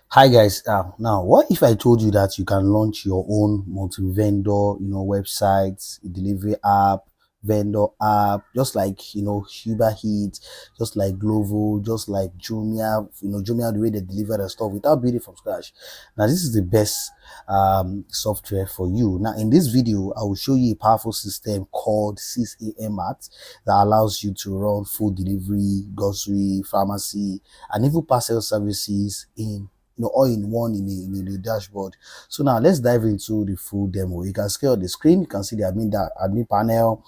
Hi guys, now what if I told you that you can launch your own multi-vendor, websites, delivery app, vendor app, just like Uber Eats, just like Glovo, just like Jumia, Jumia the way they deliver the stuff without building from scratch. Now this is the best software for you. Now in this video, I will show you a powerful system called 6amMart that allows you to run food delivery, grocery, pharmacy, and even parcel services in all in one in the dashboard. So now let's dive into the full demo. You can scale the screen. You can see the admin panel,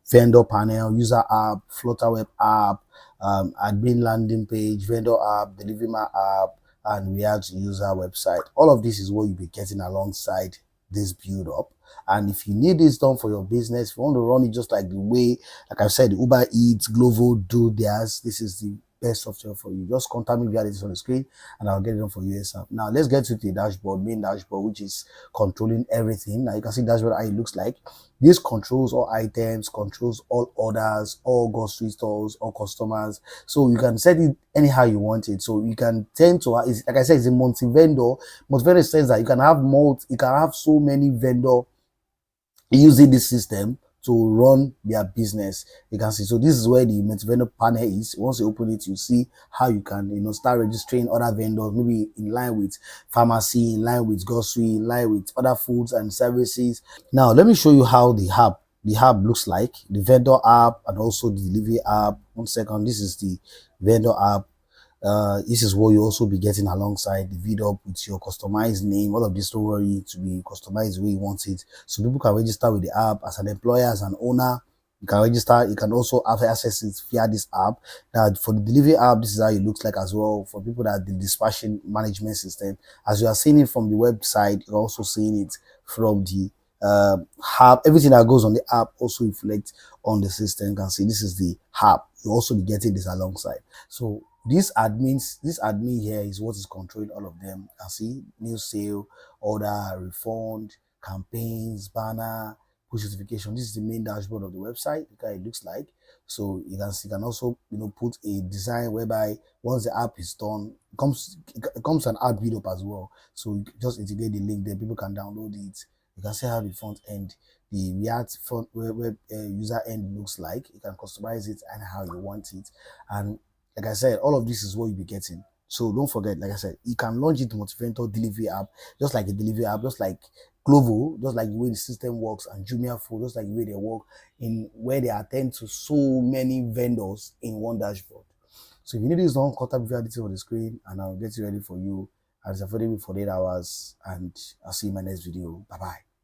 vendor panel, user app, Flutter web app, admin landing page, vendor app, delivery app, and React user website. All of this is what you'll be getting alongside this build up. And if you need this done for your business, if you want to run it just like the way, like I said, Uber Eats, Glovo do theirs, this is the best software for you. Just contact me via this on the screen and I'll get it done for you ASAP. Now let's get to the dashboard, main dashboard, which is controlling everything. Now you can see dashboard how it looks like. This controls all items, controls all orders, all grocery stores, all customers. So you can set it anyhow you want it. So you can tend to, like I said, it's a multi-vendor. Multi-vendor says that you can have so many vendor using this system to run their business. You can see, so this is where the multi-vendor panel is. Once you open it, you see how you can start registering other vendors, maybe in line with pharmacy, in line with grocery, in line with other foods and services. Now let me show you how the app looks like, the vendor app and also the delivery app. One second, this is the vendor app. This is what you also be getting alongside the video with your customized name. All of this, don't worry, to be customized the way you want it, so people can register with the app. As an employer, as an owner, you can register. You can also have access it via this app. Now for the delivery app, this is how it looks like as well. For people that the dispatching management system, as you are seeing it from the website, you're also seeing it from the app. Everything that goes on the app also reflects on the system. You can see this is the app. You also be getting this alongside. So this admin here is what is controlling all of them. You can see new sale, order, refund, campaigns, banner, push notification. This is the main dashboard of the website. Look how it looks like. So you can also put a design whereby once the app is done, it comes an app build up as well. So you just integrate the link there, people can download it. You can see how the front end, the React front web user end looks like. You can customize it and how you want it. And like I said, all of this is what you'll be getting. So don't forget, like I said, you can launch it multi-vendor delivery app, just like a delivery app, just like Glovo, just like the way the system works, and Jumia Food, just like the way they work, in where they attend to so many vendors in one dashboard. So if you need this, don't contact me via details on the screen and I'll get you ready for you. And it's available for 8 hours, and I'll see you in my next video. Bye bye.